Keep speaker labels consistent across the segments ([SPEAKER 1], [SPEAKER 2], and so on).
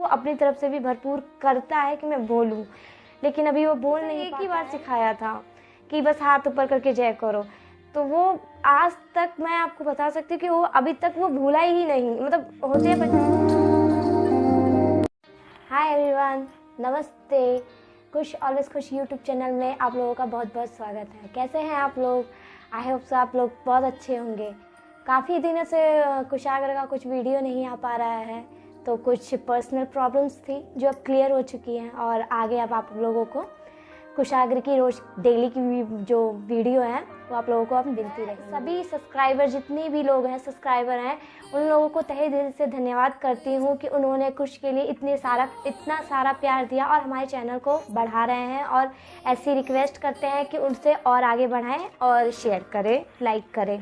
[SPEAKER 1] अपनी तरफ से भी भरपूर करता है कि मैं बोलूं, लेकिन अभी वो बोल नहीं एक ही बार सिखाया था कि बस हाथ ऊपर करके जय करो। तो वो आज तक मैं आपको बता सकती हूँ कि वो अभी तक वो भूला ही नहीं, मतलब होते हैं। हाय एवरीवन, नमस्ते। खुश ऑलवेज खुश यूट्यूब चैनल में आप लोगों का बहुत बहुत स्वागत है। कैसे हैं आप लोग? आई होप सो आप लोग बहुत अच्छे होंगे। काफ़ी दिनों से कुशाग्र का कुछ वीडियो नहीं आ पा रहा है, तो कुछ पर्सनल प्रॉब्लम्स थी जो अब क्लियर हो चुकी हैं और आगे अब आप लोगों को कुशाग्र की रोज डेली की जो वीडियो है वो आप लोगों को अब मिलती रहेगी। सभी सब्सक्राइबर जितने भी लोग हैं सब्सक्राइबर हैं, उन लोगों को तहे दिल से धन्यवाद करती हूँ कि उन्होंने कुश के लिए इतना सारा प्यार दिया और हमारे चैनल को बढ़ा रहे हैं, और ऐसी रिक्वेस्ट करते हैं कि उनसे और आगे बढ़ाएं और शेयर करें, लाइक करें।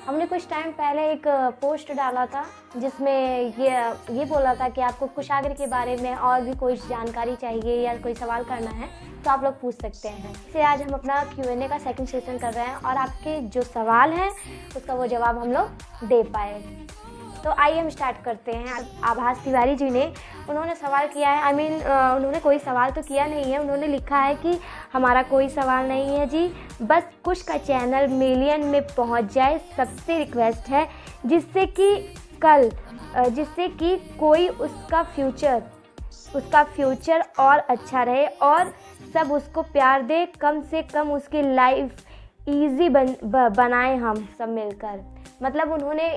[SPEAKER 1] हमने कुछ टाइम पहले एक पोस्ट डाला था जिसमें ये बोला था कि आपको कुशाग्र के बारे में और भी कोई जानकारी चाहिए या कोई सवाल करना है तो आप लोग पूछ सकते हैं। इसलिए आज हम अपना Q&A का सेकंड सेशन कर रहे हैं और आपके जो सवाल हैं उसका वो जवाब हम लोग दे पाए। तो आइए हम स्टार्ट करते हैं। आभास तिवारी जी ने उन्होंने सवाल किया है, उन्होंने कोई सवाल तो किया नहीं है, उन्होंने लिखा है कि हमारा कोई सवाल नहीं है जी, बस कुश का चैनल मिलियन में पहुंच जाए, सबसे रिक्वेस्ट है, जिससे कि कोई उसका फ्यूचर और अच्छा रहे और सब उसको प्यार दे, कम से कम उसकी लाइफ ईजी बनाए हम सब मिलकर। मतलब उन्होंने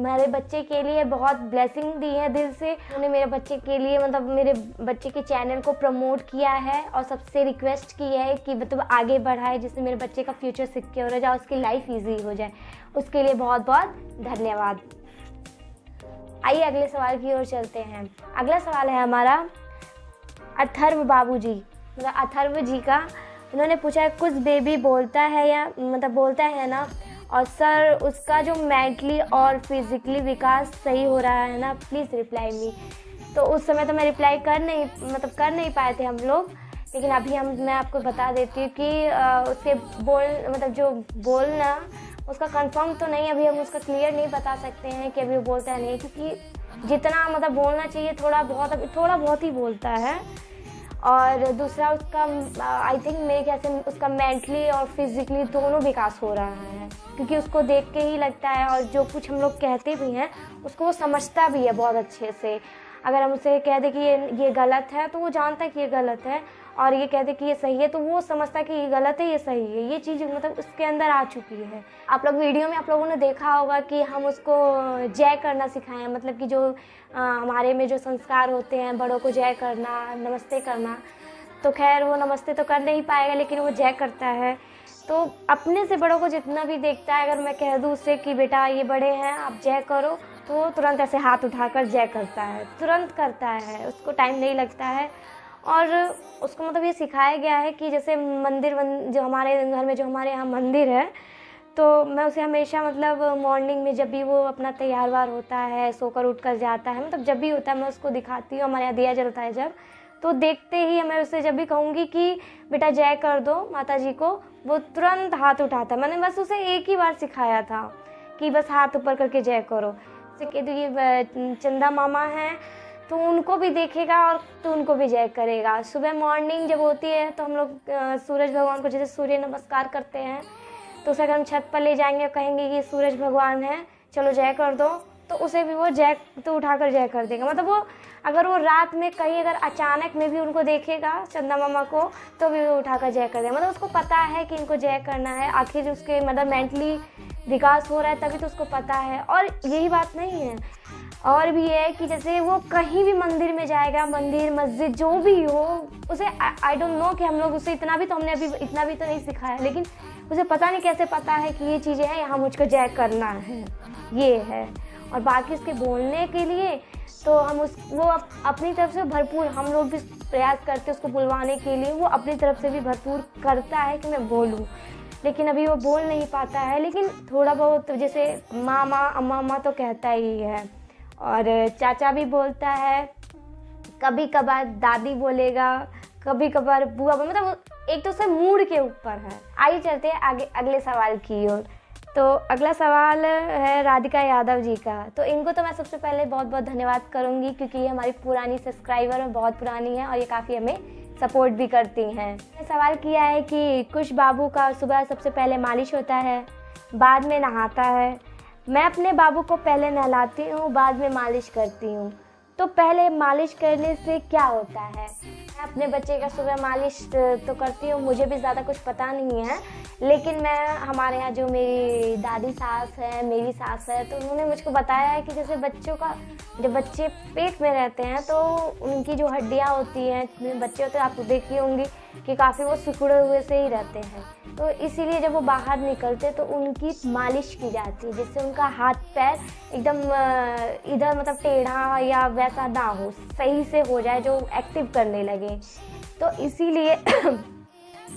[SPEAKER 1] मेरे बच्चे के लिए बहुत ब्लेसिंग दी है दिल से। उन्होंने मेरे बच्चे के लिए मतलब मेरे बच्चे के चैनल को प्रमोट किया है और सबसे रिक्वेस्ट की है कि मतलब आगे बढ़ाए, जिससे मेरे बच्चे का फ्यूचर सिक्योर हो जाए, उसकी लाइफ इजी हो जाए। उसके लिए बहुत बहुत धन्यवाद। आइए अगले सवाल की ओर चलते हैं। अगला सवाल है हमारा अथर्व बाबू जी, मतलब अथर्व जी का। उन्होंने पूछा है कुछ बेबी बोलता है या मतलब बोलता है ना, और सर उसका जो मेंटली और फिजिकली विकास सही हो रहा है ना, प्लीज़ रिप्लाई मी। तो उस समय तो मैं रिप्लाई कर नहीं पाए थे हम लोग, लेकिन अभी मैं आपको बता देती हूँ कि उसके जो बोलना उसका कंफर्म तो नहीं, अभी हम उसका क्लियर नहीं बता सकते हैं कि अभी वो बोलता है नहीं, क्योंकि जितना मतलब बोलना चाहिए थोड़ा बहुत ही बोलता है। और दूसरा उसका आई थिंक मेरे ख्याल से उसका मेंटली और फिजिकली दोनों विकास हो रहा है, क्योंकि उसको देख के ही लगता है, और जो कुछ हम लोग कहते भी हैं उसको वो समझता भी है बहुत अच्छे से। अगर हम उसे कह दें कि ये गलत है तो वो जानता है कि ये गलत है, और ये कहते कि ये सही है तो वो समझता है कि ये गलत है ये सही है। ये चीज़ मतलब उसके अंदर आ चुकी है। आप लोग वीडियो में आप लोगों ने देखा होगा कि हम उसको जय करना सिखाएं, मतलब कि जो हमारे में जो संस्कार होते हैं, बड़ों को जय करना, नमस्ते करना। तो खैर वो नमस्ते तो कर नहीं पाएगा, लेकिन वो जय करता है। तो अपने से बड़ों को जितना भी देखता है, अगर मैं कह दूँ उससे कि बेटा ये बड़े हैं आप जय करो, तो वो तुरंत ऐसे हाथ उठाकर जय करता है, तुरंत करता है, उसको टाइम नहीं लगता है। और उसको मतलब ये सिखाया गया है कि जैसे मंदिर जो हमारे घर में जो हमारे यहाँ मंदिर है, तो मैं उसे हमेशा मतलब मॉर्निंग में जब भी वो अपना तैयार वार होता है, सोकर उठ कर जाता है, मतलब जब भी होता है मैं उसको दिखाती हूँ। हमारे यहाँ दिया जलता है जब, तो देखते ही मैं उसे जब भी कहूँगी कि बेटा जय कर दो माता जी को, वो तुरंत हाथ उठाता है। मैंने बस उसे एक ही बार सिखाया था कि बस हाथ ऊपर करके जय करो। तो ये चंदा मामा हैं तो उनको भी देखेगा और तो उनको भी जय करेगा। सुबह मॉर्निंग जब होती है तो हम लोग सूरज भगवान को जैसे सूर्य नमस्कार करते हैं, तो उसे अगर हम छत पर ले जाएंगे और कहेंगे कि सूरज भगवान है चलो जय कर दो, तो उसे भी वो जय तो उठाकर जय कर देगा। मतलब वो अगर वो रात में कहीं अगर अचानक में भी उनको देखेगा चंदा मामा को, तो भी वो उठाकर जय कर देगा। मतलब उसको पता है कि इनको जय करना है, आखिर उसके मतलब मेंटली विकास हो रहा है तभी तो उसको पता है। और यही बात नहीं है, और भी है कि जैसे वो कहीं भी मंदिर में जाएगा, मंदिर मस्जिद जो भी हो, उसे आई डोंट नो कि हम लोग उसे हमने अभी इतना भी तो नहीं सिखाया, लेकिन उसे पता नहीं कैसे पता है कि ये चीज़ें हैं, यहाँ मुझको जय करना है, ये है। और बाकी उसके बोलने के लिए तो हम वो अपनी तरफ से भरपूर हम लोग भी प्रयास करते उसको बुलवाने के लिए, वो अपनी तरफ से भी भरपूर करता है कि मैं बोलूँ, लेकिन अभी वो बोल नहीं पाता है। लेकिन थोड़ा बहुत जैसे मामा अम्मा तो कहता ही है, और चाचा भी बोलता है, कभी कभार दादी बोलेगा, कभी कभार बुआ, मतलब एक तो उससे मूड के ऊपर है। आइए चलते हैं आगे अगले सवाल की ओर। तो अगला सवाल है राधिका यादव जी का। तो इनको तो मैं सबसे पहले बहुत बहुत धन्यवाद करूँगी, क्योंकि ये हमारी पुरानी सब्सक्राइबर और बहुत पुरानी है और ये काफ़ी हमें सपोर्ट भी करती हैं। सवाल किया है कि कुश बाबू का सुबह सबसे पहले मालिश होता है, बाद में नहाता है। मैं अपने बाबू को पहले नहलाती हूँ, बाद में मालिश करती हूँ। तो पहले मालिश करने से क्या होता है? मैं अपने बच्चे का सुबह मालिश तो करती हूँ, मुझे भी ज़्यादा कुछ पता नहीं है, लेकिन मैं हमारे यहाँ जो मेरी दादी सास है, मेरी सास है, तो उन्होंने मुझको बताया है कि जैसे बच्चों का, जब बच्चे पेट में रहते हैं तो उनकी जो हड्डियाँ होती हैं, बच्चे होते हैं, आप देखी होंगी कि काफ़ी वो सिकुड़े हुए से ही रहते हैं। तो इसीलिए जब वो बाहर निकलते तो उनकी मालिश की जाती है, जिससे उनका हाथ पैर एकदम इधर मतलब टेढ़ा या वैसा ना हो, सही से हो जाए, जो एक्टिव करने लगे। तो इसीलिए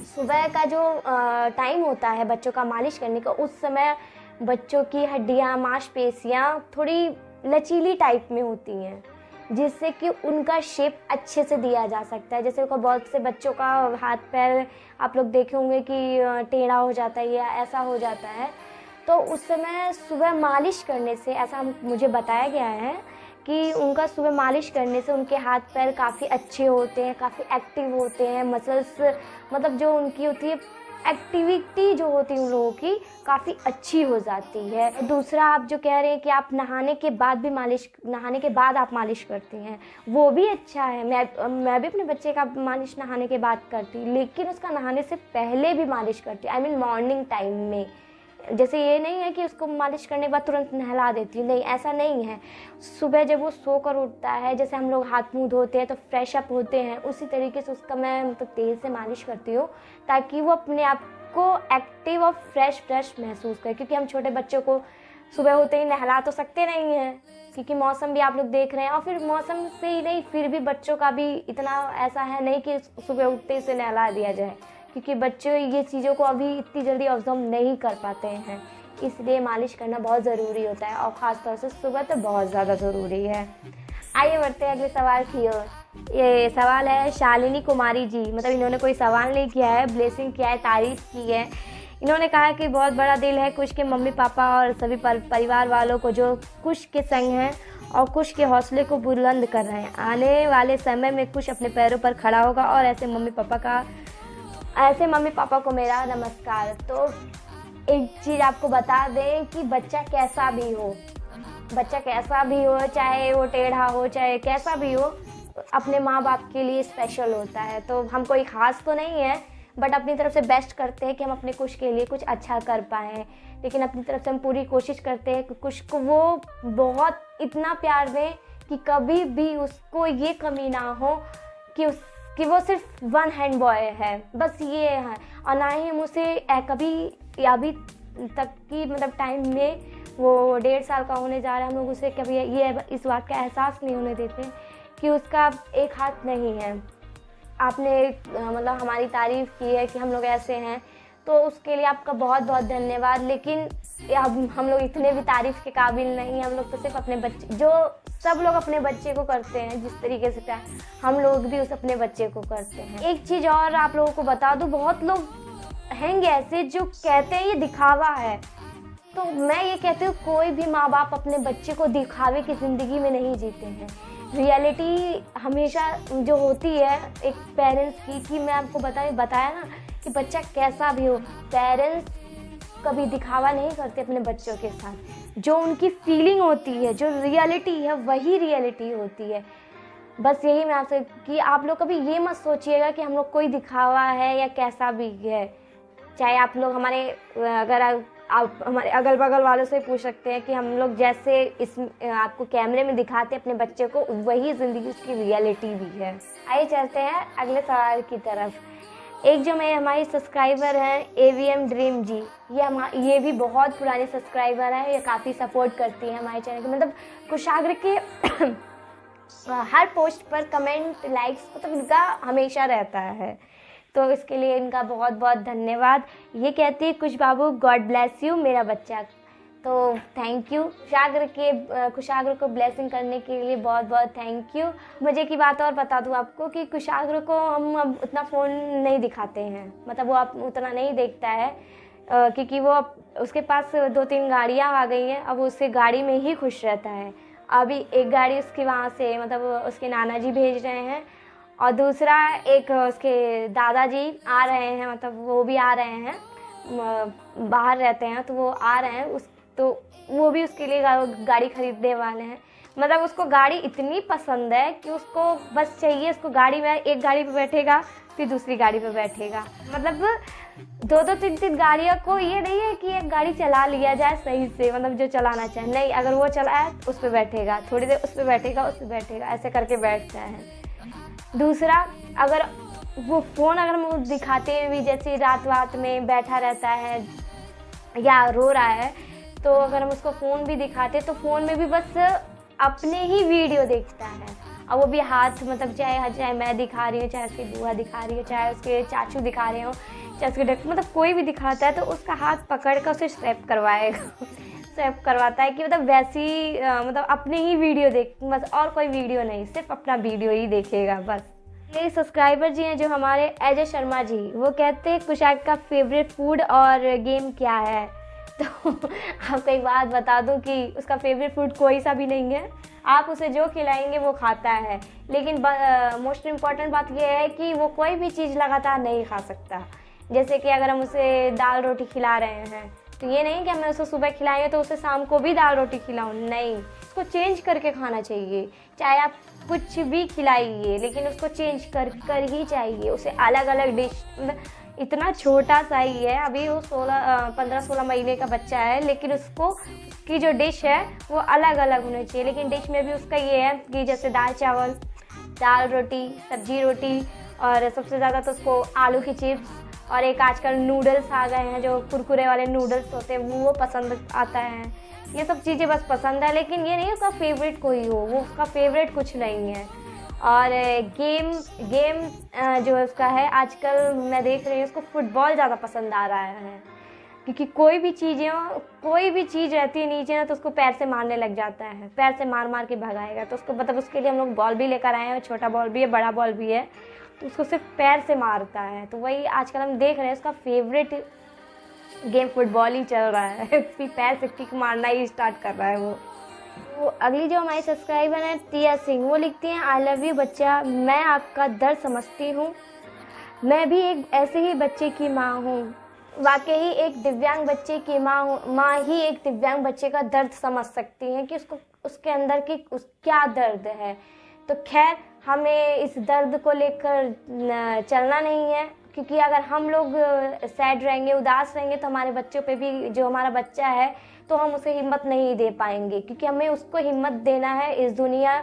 [SPEAKER 1] सुबह का जो टाइम होता है बच्चों का मालिश करने का, उस समय बच्चों की हड्डियाँ, मांसपेशियाँ थोड़ी लचीली टाइप में होती हैं, जिससे कि उनका शेप अच्छे से दिया जा सकता है। जैसे बहुत से बच्चों का हाथ पैर आप लोग देखे होंगे कि टेढ़ा हो जाता है या ऐसा हो जाता है, तो उस समय सुबह मालिश करने से, ऐसा मुझे बताया गया है कि उनका सुबह मालिश करने से उनके हाथ पैर काफ़ी अच्छे होते हैं, काफ़ी एक्टिव होते हैं, मसल्स मतलब जो उनकी होती है एक्टिविटी जो होती है उन लोगों की काफ़ी अच्छी हो जाती है। दूसरा, आप जो कह रहे हैं कि आप नहाने के बाद आप मालिश करती हैं, वो भी अच्छा है। मैं भी अपने बच्चे का मालिश नहाने के बाद करती, लेकिन उसका नहाने से पहले भी मालिश करती, आई मीन मॉर्निंग टाइम में। जैसे ये नहीं है कि उसको मालिश करने के बाद तुरंत नहला देती हूँ, नहीं, ऐसा नहीं है। सुबह जब वो सोकर उठता है, जैसे हम लोग हाथ मुंह धोते हैं तो फ्रेश अप होते हैं, उसी तरीके से उसका मैं मतलब तेल से मालिश करती हूँ, ताकि वो अपने आप को एक्टिव और फ्रेश महसूस करे। क्योंकि हम छोटे बच्चों को सुबह होते ही नहला तो सकते नहीं हैं, क्योंकि मौसम भी आप लोग देख रहे हैं, और फिर मौसम से ही नहीं, फिर भी बच्चों का भी इतना ऐसा है नहीं कि सुबह उठते से नहला दिया जाए, क्योंकि बच्चे ये चीज़ों को अभी इतनी जल्दी ऑब्जर्व नहीं कर पाते हैं। इसलिए मालिश करना बहुत ज़रूरी होता है, और ख़ास तौर से सुबह तो बहुत ज़्यादा ज़रूरी है। आइए बढ़ते हैं अगले सवाल की ओर। ये सवाल है शालिनी कुमारी जी, मतलब इन्होंने कोई सवाल नहीं किया है, ब्लेसिंग किया है, तारीफ़ की है। इन्होंने कहा कि बहुत बड़ा दिल है कुश के मम्मी पापा और सभी परिवार वालों को जो कुश के संग हैं और कुश के हौसले को बुलंद कर रहे हैं। आने वाले समय में कुश अपने पैरों पर खड़ा होगा, और ऐसे मम्मी पापा को मेरा नमस्कार। तो एक चीज़ आपको बता दें कि बच्चा कैसा भी हो, चाहे वो टेढ़ा हो, चाहे कैसा भी हो, अपने माँ बाप के लिए स्पेशल होता है। तो हम कोई ख़ास तो नहीं है, बट अपनी तरफ से बेस्ट करते हैं कि हम अपने कुश के लिए कुछ अच्छा कर पाएँ। लेकिन अपनी तरफ से हम पूरी कोशिश करते हैं कि कुश को वो बहुत इतना प्यार दें कि कभी भी उसको ये कमी ना हो कि वो सिर्फ वन हैंड बॉय है, बस ये है। और ना ही हम उसे कभी अभी तक की मतलब टाइम में, वो 1.5 साल का होने जा रहा है, हम लोग उसे कभी ये इस बात का एहसास नहीं होने देते कि उसका एक हाथ नहीं है। आपने मतलब हमारी तारीफ़ की है कि हम लोग ऐसे हैं, तो उसके लिए आपका बहुत बहुत धन्यवाद। लेकिन अब हम लोग इतने भी तारीफ़ के काबिल नहीं हैं। हम लोग तो सिर्फ अपने बच्चे, जो सब लोग अपने बच्चे को करते हैं जिस तरीके से प्यार, हम लोग भी उस अपने बच्चे को करते हैं। एक चीज़ और आप लोगों को बता दूं, बहुत लोग हैंगे ऐसे जो कहते हैं ये दिखावा है। तो मैं ये कहती हूँ, कोई भी माँ बाप अपने बच्चे को दिखावे की ज़िंदगी में नहीं जीते हैं। रियलिटी हमेशा जो होती है एक पेरेंट्स की, कि मैं आपको बताया ना कि बच्चा कैसा भी हो, पेरेंट्स कभी दिखावा नहीं करते अपने बच्चों के साथ। जो उनकी फीलिंग होती है, जो रियलिटी है, वही रियलिटी होती है। बस यही मैं आपसे कि आप लोग कभी ये मत सोचिएगा कि हम लोग कोई दिखावा है या कैसा भी है। चाहे आप लोग अगर आप हमारे अगल बगल वालों से पूछ सकते हैं कि हम लोग जैसे आपको कैमरे में दिखाते हैं अपने बच्चे को, वही ज़िंदगी उसकी रियलिटी भी है। आइए चलते हैं अगले सवाल की तरफ। एक जो हमारी सब्सक्राइबर हैं AVM ड्रीम जी, ये भी बहुत पुरानी सब्सक्राइबर है, ये काफ़ी सपोर्ट करती है हमारे चैनल को। मतलब कुशाग्र के हर पोस्ट पर कमेंट, लाइक्स, मतलब इनका हमेशा रहता है, तो इसके लिए इनका बहुत बहुत धन्यवाद। ये कहती है कुश बाबू गॉड ब्लेस यू मेरा बच्चा, तो थैंक यू। कुशाग्र को ब्लेसिंग करने के लिए बहुत बहुत थैंक यू। मुझे की बात और बता दूं आपको कि कुशाग्र को हम अब उतना फ़ोन नहीं दिखाते हैं, मतलब वो आप उतना नहीं देखता है, क्योंकि वो उसके पास 2-3 गाड़ियाँ आ गई हैं, अब वो उससे गाड़ी में ही खुश रहता है। अभी एक गाड़ी उसकी वहाँ से मतलब उसके नाना जी भेज रहे हैं, और दूसरा एक उसके दादाजी आ रहे हैं, मतलब वो भी आ रहे हैं, बाहर रहते हैं तो वो आ रहे हैं तो वो भी उसके लिए गाड़ी खरीदने वाले हैं। मतलब उसको गाड़ी इतनी पसंद है कि उसको बस चाहिए, उसको गाड़ी में एक गाड़ी पे बैठेगा फिर दूसरी गाड़ी पे बैठेगा। मतलब 2-2 3-3 गाड़ियों को ये नहीं है कि एक गाड़ी चला लिया जाए सही से, मतलब जो चलाना चाहे, नहीं, अगर वो चलाए तो उस पर बैठेगा, थोड़ी देर उस पर बैठेगा, उस पर बैठेगा, ऐसे करके बैठता है। दूसरा, अगर वो फ़ोन अगर हम दिखाते हुए भी, जैसे रात में बैठा रहता है या रो रहा है, तो अगर हम उसको फ़ोन भी दिखाते तो फ़ोन में भी बस अपने ही वीडियो देखता है। और वो भी हाथ, मतलब चाहे मैं दिखा रही हूँ, चाहे उसकी बुआ दिखा रही हो, चाहे उसके चाचू दिखा रहे हो, चाहे उसके मतलब कोई भी दिखाता है तो उसका हाथ पकड़ कर उसे स्वैप करवाएगा स्वैप करवाता है कि मतलब वैसी मतलब अपने ही वीडियो देख, बस और कोई वीडियो नहीं, सिर्फ अपना वीडियो ही देखेगा बस। ये सब्सक्राइबर जी हैं जो हमारे अजय शर्मा जी, वो कहते हैं कुशाक का फेवरेट फूड और गेम क्या है। तो आपको एक बात बता दूं कि उसका फेवरेट फूड कोई सा भी नहीं है, आप उसे जो खिलाएंगे वो खाता है। लेकिन मोस्ट इम्पॉर्टेंट बात यह है कि वो कोई भी चीज़ लगातार नहीं खा सकता। जैसे कि अगर हम उसे दाल रोटी खिला रहे हैं तो ये नहीं कि हमें उसे सुबह खिलाएंगे तो उसे शाम को भी दाल रोटी खिलाऊं, नहीं, उसको चेंज करके खाना चाहिए। चाहे आप कुछ भी खिलाइए लेकिन उसको चेंज कर ही चाहिए, उसे अलग अलग डिश। मतलब इतना छोटा सा ही है, अभी वो 15-16 महीने का बच्चा है, लेकिन उसको की जो डिश है वो अलग अलग होनी चाहिए। लेकिन डिश में भी उसका ये है कि जैसे दाल चावल, दाल रोटी, सब्जी रोटी, और सबसे ज़्यादा तो उसको आलू की चिप्स, और एक आजकल नूडल्स आ गए हैं जो कुरकुरे वाले नूडल्स होते हैं, वो पसंद आता है। ये सब चीज़ें बस पसंद है, लेकिन ये नहीं उसका फेवरेट कोई हो, वो उसका फेवरेट कुछ नहीं है। और गेम जो उसका है, आजकल मैं देख रही हूँ उसको फुटबॉल ज़्यादा पसंद आ रहा है, क्योंकि कोई भी चीज़ रहती है नीचे ना तो उसको पैर से मारने लग जाता है, पैर से मार के भगाएगा। तो उसको मतलब उसके लिए हम लोग बॉल भी लेकर आए हैं, छोटा बॉल भी है, बड़ा बॉल भी है, तो उसको सिर्फ पैर से मारता है। तो वही आजकल हम देख रहे हैं उसका फेवरेट गेम फुटबॉल ही चल रहा है सिर्फ पैर से किक मारना ही स्टार्ट कर रहा है वो। तो अगली जो हमारी सब्सक्राइबर है टिया सिंह, वो लिखती हैं, आई लव यू बच्चा, मैं आपका दर्द समझती हूँ, मैं भी एक ऐसे ही बच्चे की माँ हूँ। वाकई एक दिव्यांग बच्चे की माँ ही एक दिव्यांग बच्चे का दर्द समझ सकती है कि उसको उसके अंदर की क्या दर्द है। तो खैर, हमें इस दर्द को लेकर चलना नहीं है, क्योंकि अगर हम लोग सैड रहेंगे, उदास रहेंगे, तो हमारे बच्चों पे भी, जो हमारा बच्चा है, तो हम उसे हिम्मत नहीं दे पाएंगे। क्योंकि हमें उसको हिम्मत देना है इस दुनिया,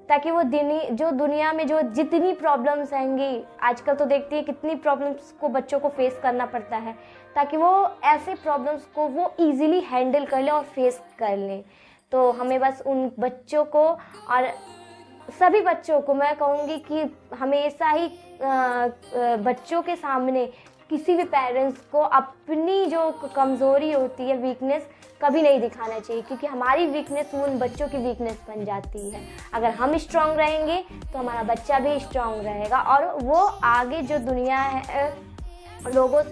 [SPEAKER 1] ताकि वो दुनिया में जो जितनी प्रॉब्लम्स आएंगी, आजकल तो देखती है कितनी प्रॉब्लम्स को बच्चों को फेस करना पड़ता है, ताकि वो ऐसे प्रॉब्लम्स को वो इजीली हैंडल कर ले और फेस कर ले। तो हमें बस उन बच्चों को, और सभी बच्चों को मैं कहूँगी कि हमेशा ही बच्चों के सामने किसी भी पेरेंट्स को अपनी जो कमज़ोरी होती है, वीकनेस, कभी नहीं दिखाना चाहिए, क्योंकि हमारी वीकनेस उन बच्चों की वीकनेस बन जाती है। अगर हम स्ट्रांग रहेंगे तो हमारा बच्चा भी स्ट्रांग रहेगा, और वो आगे जो दुनिया है लोगों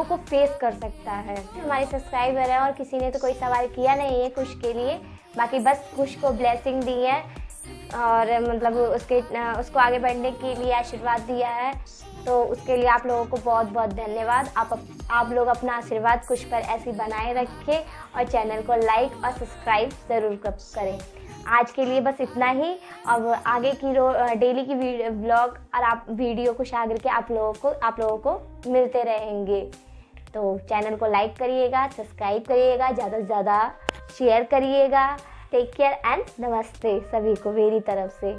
[SPEAKER 1] को फेस कर सकता है। हमारे सब्सक्राइबर है और किसी ने तो कोई सवाल किया नहीं है कुश के लिए, बाकी बस कुश को ब्लेसिंग दी है और मतलब उसको आगे बढ़ने के लिए आशीर्वाद दिया है। तो उसके लिए आप लोगों को बहुत बहुत धन्यवाद। आप लोग अपना आशीर्वाद कुश पर ऐसे बनाए रखें और चैनल को लाइक और सब्सक्राइब ज़रूर करें। आज के लिए बस इतना ही। अब आगे की डेली की व्लॉग और वीडियो कुश आगे के आप लोगों को मिलते रहेंगे। तो चैनल को लाइक करिएगा, सब्सक्राइब करिएगा, ज़्यादा से ज़्यादा शेयर करिएगा। टेक केयर एंड नमस्ते सभी को मेरी तरफ से।